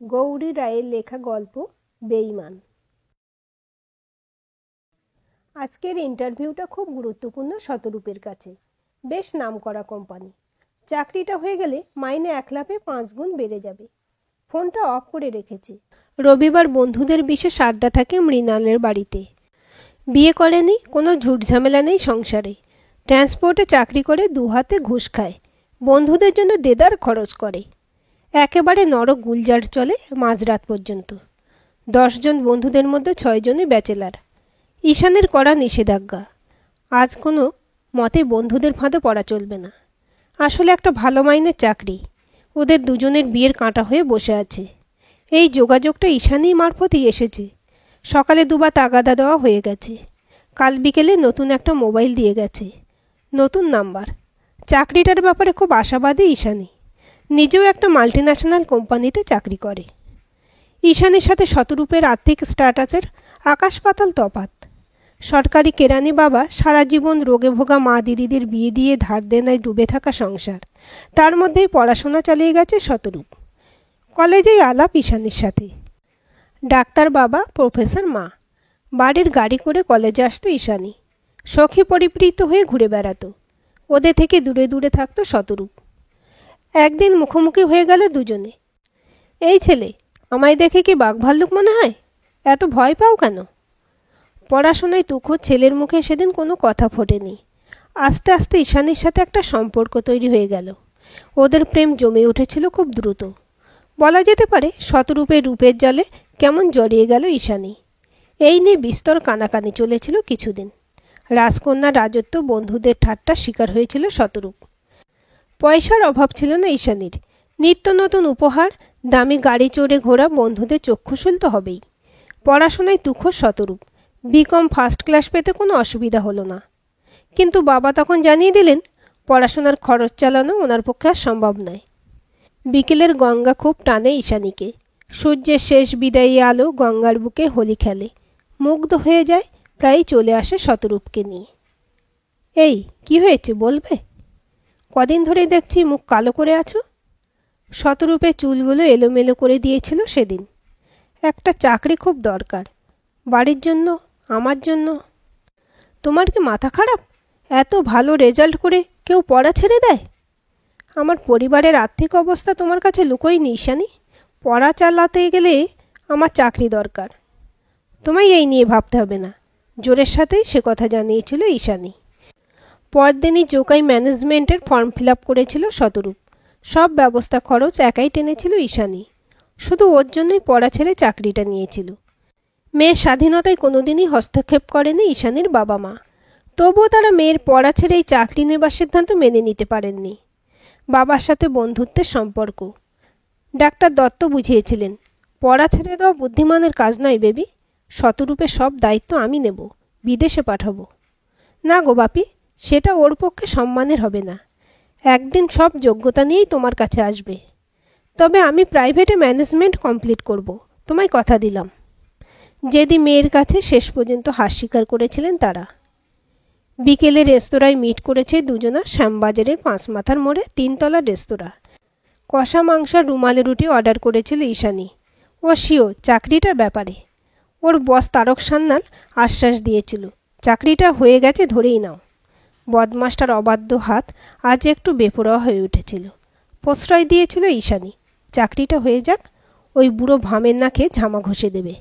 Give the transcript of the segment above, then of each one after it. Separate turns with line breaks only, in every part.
গৌরী রায়ের লেখা গল্প বেঈমান। আজকের ইন্টারভিউটা খুব গুরুত্বপূর্ণ শতরূপের কাছে। বেশ নামকরা কোম্পানি। চাকরিটা হয়ে গেলে মাইনে 1 লাফে 5 গুণ বেড়ে যাবে। ফোনটা অফ করে রেখেছে। রবিবার বন্ধুদের বিশেষ আড্ডা থাকে মৃণালের বাড়িতে। বিয়ে করেনি, কোনো ঝুটঝামেলা নেই সংসারে। ট্রান্সপোর্টে চাকরি করে 2 হাতে ঘুষ খায়। বন্ধুদের জন্য দেদার খরচ করে। একেবারে নরক গুলজার চলে মাঝরাত পর্যন্ত। 10 জন বন্ধুদের মধ্যে 6 জনই ব্যাচেলার। ঈশানের করা নিষেধাজ্ঞা, আজ কোনো মতে বন্ধুদের ফাঁদে পড়া চলবে না। আসলে একটা ভালো মাইনের চাকরি। ওদের দুজনের বিয়ের কাঁটা হয়ে বসে আছে। এই যোগাযোগটা ঈশানী মারফতই এসেছে। সকালে 2 বার তাগাদা দেওয়া হয়ে গেছে। কাল বিকেলে নতুন একটা মোবাইল দিয়ে গেছে, নতুন নাম্বার। চাকরিটার ব্যাপারে খুব আশাবাদী ঈশানী। নিজেও একটা মাল্টিন্যাশনাল কোম্পানিতে চাকরি করে। ঈশানীর সাথে শতরূপের আর্থিক স্ট্যাটাসের আকাশ পাতাল তফাৎ। সরকারি কেরানি বাবা, সারা জীবন রোগে ভোগা মা দিদিদের বিয়ে দিয়ে ধার দেনায় ডুবে থাকা সংসার। তার মধ্যেই পড়াশোনা চালিয়ে গেছে শতরূপ। কলেজেই আলাপ ঈশানীর সাথে। ডাক্তার বাবা, প্রফেসর মা। বাড়ির গাড়ি করে কলেজে আসতো ঈশানী। সখী পরিবৃত হয়ে ঘুরে বেড়াতো। ওদের থেকে দূরে দূরে থাকতো শতরূপ। একদিন মুখোমুখি হয়ে গেল দুজনে। এই ছেলে, আমায় দেখে কি বাঘভাল্লুক মনে হয়? এত ভয় পাও কেন? পড়াশোনায় তুখোর ছেলের মুখে সেদিন কোনো কথা ফোটেনি। আস্তে আস্তে ঈশানীর সাথে একটা সম্পর্ক তৈরি হয়ে গেল। ওদের প্রেম জমে উঠেছিল খুব দ্রুত। বলা যেতে পারে শতরূপের রূপের জালে কেমন জড়িয়ে গেল ঈশানী। এই নিয়ে বিস্তর কানাকানি চলেছিল কিছুদিন। রাজকন্যার রাজত্ব বন্ধুদের ঠাট্টার শিকার হয়েছিল শতরূপ। পয়সার অভাব ছিল না ঈশানীর। নিত্য নতুন উপহার, দামি গাড়ি চড়ে ঘোরা বন্ধুদের চক্ষুশুল তো হবেই। পড়াশোনায় তুখোর শতরূপ। বিকম ফার্স্ট ক্লাস পেতে কোনো অসুবিধা হলো না। কিন্তু বাবা তখন জানিয়ে দিলেন পড়াশোনার খরচ চালানো ওনার পক্ষে আর সম্ভব নয়। বিকেলের গঙ্গা খুব টানে ঈশানীকে। সূর্যের শেষ বিদায়ী আলো গঙ্গার বুকে হোলি খেলে। মুগ্ধ হয়ে যায়, প্রায় চলে আসে শতরূপকে নিয়ে। এই কি হয়েছে বলবে? কদিন ধরেই দেখছি মুখ কালো করে আছো। শতরূপের চুলগুলো এলোমেলো করে দিয়েছিল সেদিন। একটা চাকরি খুব দরকার, বাড়ির জন্য, আমার জন্য। তোমার কি মাথা খারাপ? এত ভালো রেজাল্ট করে কেউ পড়া ছেড়ে দেয়? আমার পরিবারের আর্থিক অবস্থা তোমার কাছে লুকোয়নি ঈশানী। পড়া চালাতে গেলে আমার চাকরি দরকার। তোমায় এই নিয়ে ভাবতে হবে না, জোরের সাথেই সে কথা জানিয়েছিল ঈশানী। পরদিনই জোকাই ম্যানেজমেন্টের ফর্ম ফিল আপ করেছিল শতরূপ। সব ব্যবস্থা খরচ একাই টেনেছিল ঈশানী। শুধু ওর জন্যই পড়া ছেড়ে চাকরিটা নিয়েছিল। মেয়ের স্বাধীনতায় কোনোদিনই হস্তক্ষেপ করেনি ঈশানীর বাবা মা। তবুও তারা মেয়ের পড়া ছেড়ে এই চাকরি নেবার সিদ্ধান্ত মেনে নিতে পারেননি। বাবার সাথে বন্ধুত্বের সম্পর্ক। ডাক্তার দত্ত বুঝিয়েছিলেন, পড়া ছেড়ে দেওয়া বুদ্ধিমানের কাজ নয় বেবি। শতরূপের সব দায়িত্ব আমি নেব, বিদেশে পাঠাবো। না গো বাপি, সেটা ওর পক্ষে সম্মানের হবে না। একদিন সব যোগ্যতা নিয়েই তোমার কাছে আসবে। তবে আমি প্রাইভেটে ম্যানেজমেন্ট কমপ্লিট করব, তোমায় কথা দিলাম। যেদি মেয়ের কাছে শেষ পর্যন্ত হার স্বীকার করেছিলেন তারা। বিকেলে রেস্তোরাঁয় মিট করেছে দুজনা শ্যামবাজারের 5 মাথার মোড়ে 3 তলার রেস্তোরাঁ। কষা মাংস আর রুমালি রুটি অর্ডার করেছিল ঈশানী। ও শিওর চাকরিটার ব্যাপারে। ওর বস তারক সান্যাল আশ্বাস দিয়েছিল, চাকরিটা হয়ে গেছে ধরেই নাও। বদমাসটার অবাধ্য হাত আজ একটু বেপরোয়া হয়ে উঠেছিল। প্রশ্রয় দিয়েছিল ঈশানী, চাকরিটা হয়ে যাক, ওই বুড়ো ভামের নাকে ঝামা ঘষে দেবে।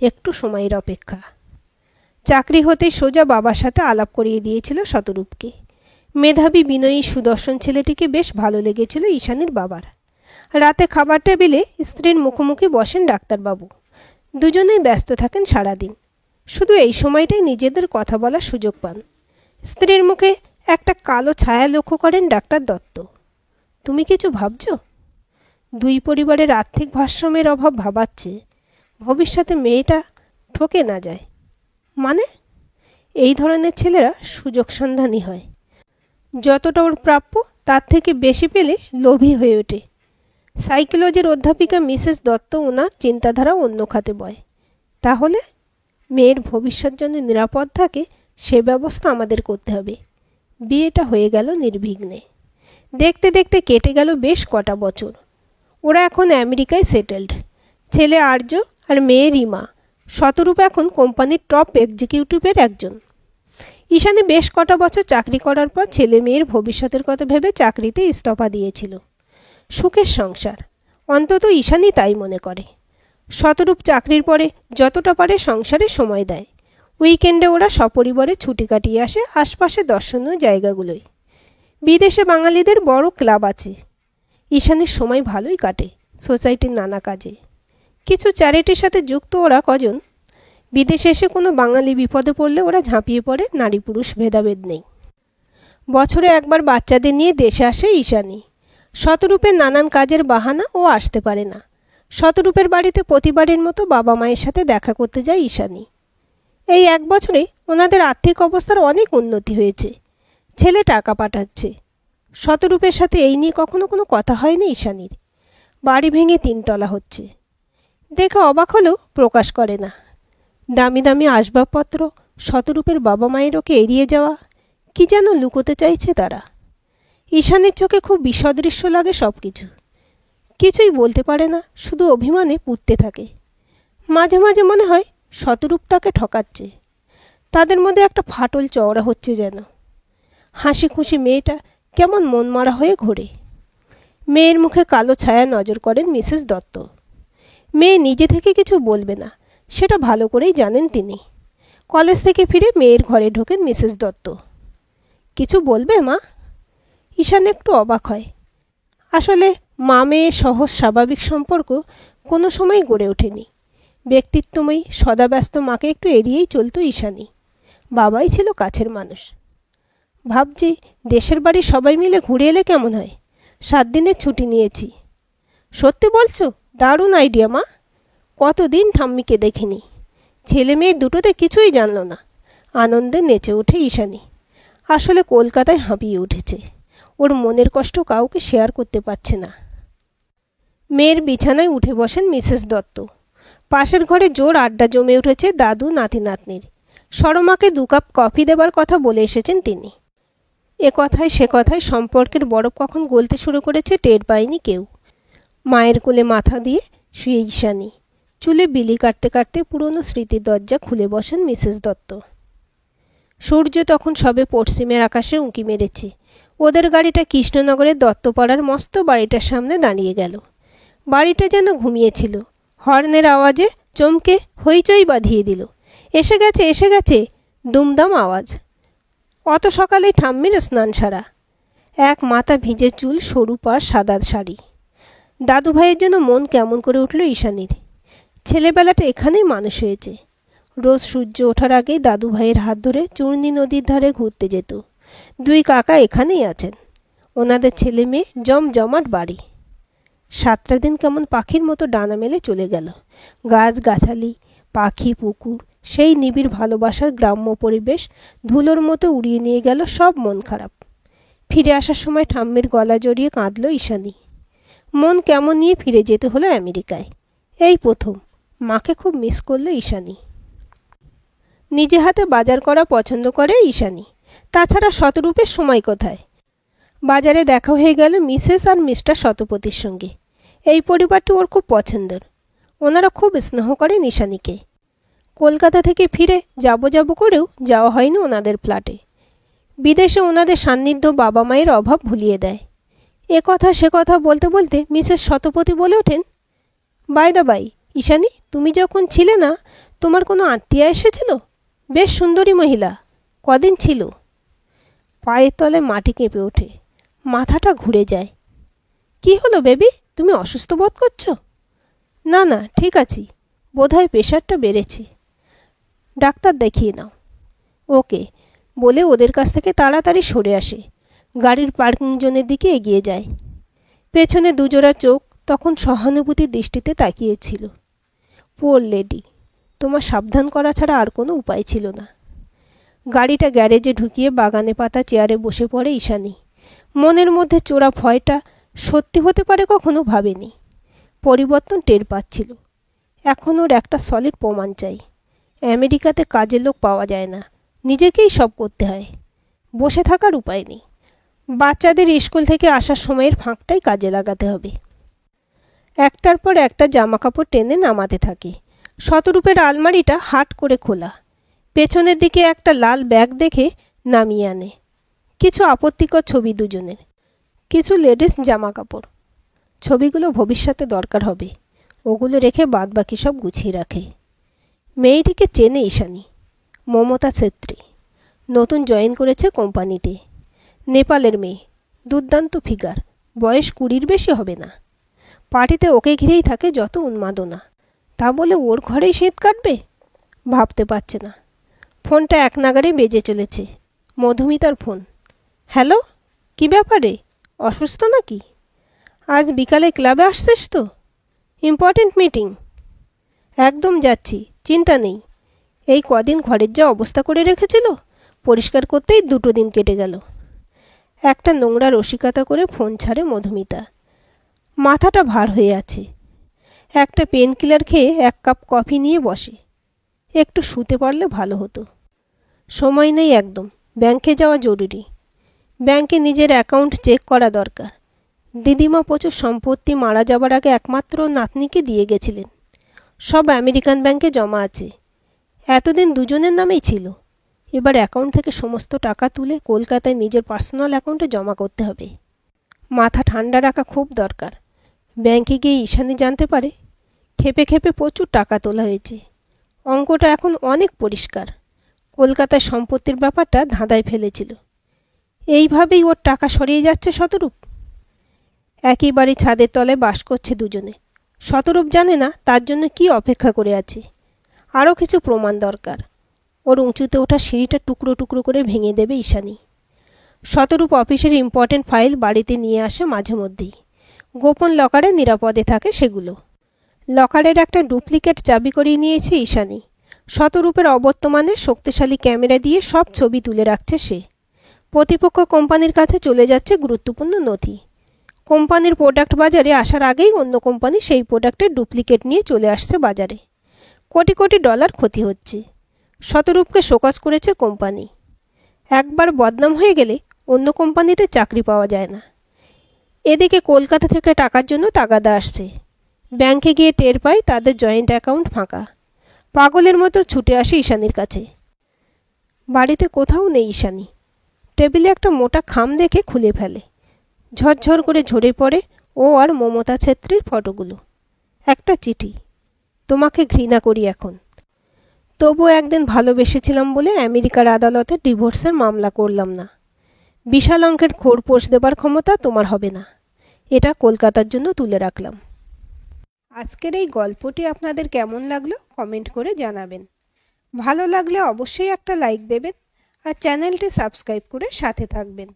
একটু সময়ের অপেক্ষা। চাকরি হতেই সোজা বাবার সাথে আলাপ করিয়ে দিয়েছিল শতরূপকে। মেধাবী বিনয়ী সুদর্শন ছেলেটিকে বেশ ভালো লেগেছিল ঈশানীর বাবার। রাতে খাবার টেবিলে স্ত্রীর মুখোমুখি বসেন ডাক্তারবাবু। দুজনেই ব্যস্ত থাকেন সারাদিন। শুধু এই সময়টাই নিজেদের কথা বলার সুযোগ পান। স্ত্রীর মুখে একটা কালো ছায়া লক্ষ্য করেন ডাক্তার দত্ত। তুমি কিছু ভাবছ? 2 পরিবারের আর্থিক ভারসাম্যের অভাব ভাবাচ্ছে। ভবিষ্যতে মেয়েটা ঠকে না যায়। মানে? এই ধরনের ছেলেরা সুযোগ সন্ধানী হয়। যতটা ওর প্রাপ্য তার থেকে বেশি পেলে লোভী হয়ে ওঠে। সাইকোলজির অধ্যাপিকা মিসেস দত্ত ওনার চিন্তাধারা অন্য খাতে বয়। তাহলে মেয়ের ভবিষ্যৎ যেন নিরাপদ থাকে সে ব্যবস্থা আমাদের করতে হবে। বিয়েটা হয়ে গেল নির্বিঘ্নে। দেখতে দেখতে কেটে গেল বেশ কটা বছর। ওরা এখন আমেরিকায় সেটেলড। ছেলে আর্য আর মেয়ে রিমা। শতরূপ এখন কোম্পানির টপ এক্সিকিউটিভের একজন। ঈশানী বেশ কটা বছর চাকরি করার পর ছেলে মেয়ের ভবিষ্যতের কথা ভেবে চাকরিতে ইস্তফা দিয়েছিল। সুখের সংসার, অন্তত ঈশানী তাই মনে করে। শতরূপ চাকরির পরে যতটা পারে সংসারে সময় দেয়। উইকেন্ডে ওরা সপরিবারে ছুটি কাটিয়ে আসে আশপাশের দর্শনীয় জায়গাগুলোয়। বিদেশে বাঙালিদের বড় ক্লাব আছে। ঈশানীর সময় ভালোই কাটে সোসাইটির নানা কাজে। কিছু চ্যারিটির সাথে যুক্ত ওরা কজন। বিদেশে এসে কোনো বাঙালি বিপদে পড়লে ওরা ঝাঁপিয়ে পড়ে, নারী পুরুষ ভেদাভেদ নেই। বছরে একবার বাচ্চাদের নিয়ে দেশে আসে ঈশানী। শতরূপের নানান কাজের বাহানা ও আসতে পারে না। শতরূপের বাড়িতে প্রতিবারের মতো বাবা মায়ের সাথে দেখা করতে যায় ঈশানী। এই এক বছরে ওনাদের আর্থিক অবস্থার অনেক উন্নতি হয়েছে। ছেলে টাকা পাঠাচ্ছে। শতরূপের সাথে এই নিয়ে কখনো কোনো কথা হয়নি ঈশানীর। বাড়ি ভেঙে 3 তলা হচ্ছে। দেখে অবাক হলেও প্রকাশ করে না। দামি দামি আসবাবপত্র, শতরূপের বাবা মায়ের ওকে এড়িয়ে যাওয়া, কি যেন লুকোতে চাইছে তারা। ঈশানীর চোখে খুব বিসদৃশ্য লাগে সব কিছু। কিছুই বলতে পারে না, শুধু অভিমানে পুড়তে থাকে। মাঝে মাঝে মনে হয় শতরূপ তাকে ঠকাচ্ছে। তাদের মধ্যে একটা ফাটল চওড়া হচ্ছে যেন। হাসি খুশি মেয়েটা কেমন মনমারা হয়ে ঘোরে। মেয়ের মুখে কালো ছায়া নজর করেন মিসেস দত্ত। মেয়ে নিজে থেকে কিছু বলবে না, সেটা ভালো করেই জানেন তিনি। কলেজ থেকে ফিরে মেয়ের ঘরে ঢোকেন মিসেস দত্ত। কিছু বলবে মা? ঈশান একটু অবাক হয়। আসলে মা মেয়ে সহজ স্বাভাবিক সম্পর্ক কোনো সময় গড়ে ওঠেনি। ব্যক্তিত্বময়ী সদাব্যস্ত মাকে একটু এড়িয়েই চলত ঈশানী। বাবাই ছিল কাছের মানুষ। ভাবছি দেশের বাড়ি সবাই মিলে ঘুরে এলে কেমন হয়। 7 দিনের ছুটি নিয়েছি। সত্যি বলছো? দারুণ আইডিয়া মা। কতদিন ঠাম্মিকে দেখিনি। ছেলে মেয়ে দুটোতে কিছুই জানল না। আনন্দে নেচে ওঠে ঈশানী। আসলে কলকাতায় হাঁপিয়ে উঠেছে। ওর মনের কষ্ট কাউকে শেয়ার করতে পারছে না। মেয়ের বিছানায় উঠে বসেন মিসেস দত্ত। পাশের ঘরে জোর আড্ডা জমে উঠেছে দাদু নাতি নাতনির। সরমাকে 2 কাপ কফি দেবার কথা বলে এসেছেন তিনি। এ কথায় সে কথায় সম্পর্কের বরফ কখন গলতে শুরু করেছে টের পায়নি কেউ। মায়ের কোলে মাথা দিয়ে শুয়ে ঈশানী। চুলে বিলি কাটতে কাটতে পুরনো স্মৃতির দরজা খুলে বসেন মিসেস দত্ত। সূর্য তখন সবে পশ্চিমের আকাশে উঁকি মেরেছে। ওদের গাড়িটা কৃষ্ণনগরের দত্তপাড়ার মস্ত বাড়িটার সামনে দাঁড়িয়ে গেল। বাড়িটা যেন ঘুমিয়েছিল। হর্নের আওয়াজে চমকে হইচই বাঁধিয়ে দিল। এসে গেছে এসে গেছে, দুমদাম আওয়াজ। অত সকালে ঠাম্মির স্নান সারা। এক মাথা ভিজে চুল, সরু পা, সাদা শাড়ি। দাদু ভাইয়ের জন্য মন কেমন করে উঠল ঈশানীর। ছেলেবেলাটা এখানেই মানুষ হয়েছে। রোজ সূর্য ওঠার আগেই দাদু ভাইয়ের হাত ধরে চূর্ণী নদীর ধারে ঘুরতে যেত। 2 কাকা এখানেই আছেন। ওনাদের ছেলে মেয়ে, জমজমাট বাড়ি। 7টা দিন কেমন পাখির মতো ডানা মেলে চলে গেল। গাছ গাছালি, পাখি, পুকুর, সেই নিবিড় ভালোবাসার গ্রাম্য পরিবেশ ধুলোর মতো উড়িয়ে নিয়ে গেল সব মন খারাপ। ফিরে আসার সময় ঠাম্মির গলা জড়িয়ে কাঁদল ঈশানী। মন কেমন নিয়ে ফিরে যেতে হলো আমেরিকায়। এই প্রথম মাকে খুব মিস করল ঈশানী। নিজে হাতে বাজার করা পছন্দ করে ঈশানী। তাছাড়া শতরূপের সময় কোথায়। বাজারে দেখা হয়ে গেল মিসেস আর মিস্টার শতপথীর সঙ্গে। এই পরিবারটি ওর খুব পছন্দের। ওনারা খুব স্নেহ করেন ঈশানীকে। কলকাতা থেকে ফিরে যাব করেও যাওয়া হয়নি ওনাদের ফ্ল্যাটে। বিদেশে ওনাদের সান্নিধ্য বাবা মায়ের অভাব ভুলিয়ে দেয়। এ কথা সে কথা বলতে বলতে মিসেস শতপথী বলে ওঠেন, বাই দা বাই, ঈশানী, তুমি যখন ছিলে না, তোমার কোনো আত্মীয়া এসেছিল? বেশ সুন্দরী মহিলা। কদিন ছিল? পায়ের তলায় মাটি কেঁপে ওঠে। মাথাটা ঘুরে যায়। কি হলো বেবি, তুমি অসুস্থ বোধ করছো? না না, ঠিক আছি। বোধহয় প্রেশারটা বেড়েছে। ডাক্তার দেখিয়ে নাও। ওকে বলে ওদের কাছ থেকে তাড়াতাড়ি সরে আসে। গাড়ির পার্কিং জোনের দিকে এগিয়ে যায়। পেছনে 2 জোড়া চোখ তখন সহানুভূতির দৃষ্টিতে তাকিয়েছিল। পোর লেডি, তোমার সাবধান করা ছাড়া আর কোনো উপায় ছিল না। গাড়িটা গ্যারেজে ঢুকিয়ে বাগানে পাতা চেয়ারে বসে পড়ে ঈশানী। মনের মধ্যে চোরা ভয়টা সত্যি হতে পারে কখনো ভাবেনি। পরিবর্তন টের পাচ্ছিল। এখন ওর একটা সলিড প্রমাণ চাই। আমেরিকাতে কাজের লোক পাওয়া যায় না, নিজেকেই সব করতে হয়। বসে থাকার উপায় নেই। বাচ্চাদের স্কুল থেকে আসার সময়ের ফাঁকটাই কাজে লাগাতে হবে। একটার পর একটা জামাকাপড় টেনে নামাতে থাকে। শতরূপের আলমারিটা হাট করে খোলা। পেছনের দিকে একটা লাল ব্যাগ দেখে নামিয়ে আনে। কিছু আপত্তিকর ছবি দুজনের, কিছু লেডিস জামাকাপড়। ছবিগুলো ভবিষ্যতে দরকার হবে, ওগুলো রেখে বাদবাকি সব গুছিয়ে রাখে। মেয়েটিকে চেনে ঈশানী, মমতা ছেত্রী। নতুন জয়েন করেছে কোম্পানিতে। নেপালের মেয়ে, দুর্দান্ত ফিগার, বয়স 20-র বেশি হবে না। পার্টিতে ওকে ঘিরেই থাকে যত উন্মাদনা। তা বলে ওর ঘরেই শীত কাটবে? ভাবতে পারছে না। ফোনটা এক নাগারে বেজে চলেছে। মধুমিতার ফোন। হ্যালো, কী ব্যাপারে? অসুস্থ নাকি? আজ বিকালে ক্লাবে আসছিস তো? Important meeting? একদম যাচ্ছি, চিন্তা নেই। এই কদিন ঘরের যা অবস্থা করে রেখেছিল, পরিষ্কার করতেই 2 দিন কেটে গেল। একটা নোংরা রসিকতা করে ফোন ছাড়ে মধুমিতা। মাথাটা ভার হয়ে আছে। একটা পেন কিলার খেয়ে 1 কাপ কফি নিয়ে বসে। একটু শুতে পারলে ভালো হতো। সময় নেই একদম, ব্যাংকে যাওয়া জরুরি। ব্যাংকে নিজের অ্যাকাউন্ট চেক করা দরকার। দিদিমা প্রচুর সম্পত্তি মারা যাবার আগে একমাত্র নাতনিকে দিয়ে গেছিলেন। সব আমেরিকান ব্যাংকে জমা আছে। এতদিন দুজনের নামেই ছিল। এবার অ্যাকাউন্ট থেকে সমস্ত টাকা তুলে কলকাতায় নিজের পার্সোনাল অ্যাকাউন্টে জমা করতে হবে। মাথা ঠান্ডা রাখা খুব দরকার। ব্যাংকে গিয়ে ঈশানী জানতে পারে খেপে খেপে প্রচুর টাকা তোলা হয়েছে। অঙ্কটা এখন অনেক পরিষ্কার। কলকাতায় সম্পত্তির ব্যাপারটা ধাঁধায় ফেলেছিল। এইভাবেই ওর টাকা সরিয়ে যাচ্ছে শতরূপ। একই বাড়ি ছাদের তলায় বাস করছে দুজনে। শতরূপ জানে না তার জন্য কি অপেক্ষা করে আছে। আরও কিছু প্রমাণ দরকার। ওর উঁচুতে ওঠা সিঁড়িটা টুকরো টুকরো করে ভেঙে দেবে ঈশানী। শতরূপ অফিসের ইম্পর্টেন্ট ফাইল বাড়িতে নিয়ে আসে মাঝে মধ্যেই। গোপন লকারে নিরাপদে থাকে সেগুলো। লকারের একটা ডুপ্লিকেট চাবি করিয়ে নিয়েছে ঈশানী। শতরূপের অবর্তমানে শক্তিশালী ক্যামেরা দিয়ে সব ছবি তুলে রাখছে সে। প্রতিপক্ষ কোম্পানির কাছে চলে যাচ্ছে গুরুত্বপূর্ণ নথি। কোম্পানির প্রোডাক্ট বাজারে আসার আগেই অন্য কোম্পানি সেই প্রোডাক্টের ডুপ্লিকেট নিয়ে চলে আসছে বাজারে। কোটি কোটি ডলার ক্ষতি হচ্ছে। শতরূপকে শোকজ করেছে কোম্পানি। একবার বদনাম হয়ে গেলে অন্য কোম্পানিতে চাকরি পাওয়া যায় না। এদিকে কলকাতা থেকে টাকার জন্য তাগাদা আসছে। ব্যাংকে গিয়ে টের পায় তাদের জয়েন্ট অ্যাকাউন্ট ফাঁকা। পাগলের মতো ছুটে আসে ঈশানীর কাছে। বাড়িতে কোথাও নেই ঈশানী। টেবিলে একটা মোটা খাম দেখে খুলে ফেলে। ঝরঝর করে ঝরে পড়ে ও আর মমতা ছেত্রীর ফটোগুলো। একটা চিঠি। তোমাকে ঘৃণা করি এখন। তবু একদিন ভালোবেসেছিলাম বলে আমেরিকার আদালতে ডিভোর্সের মামলা করলাম না। বিশাল অঙ্কের খোরপোশ দেবার ক্ষমতা তোমার হবে না। এটা কলকাতার জন্য তুলে রাখলাম। আজকের এই গল্পটি আপনাদের কেমন লাগলো কমেন্ট করে জানাবেন। ভালো লাগলে অবশ্যই একটা লাইক দেবেন আর চ্যানেলটি সাবস্ক্রাইব করে সাথে থাকবেন।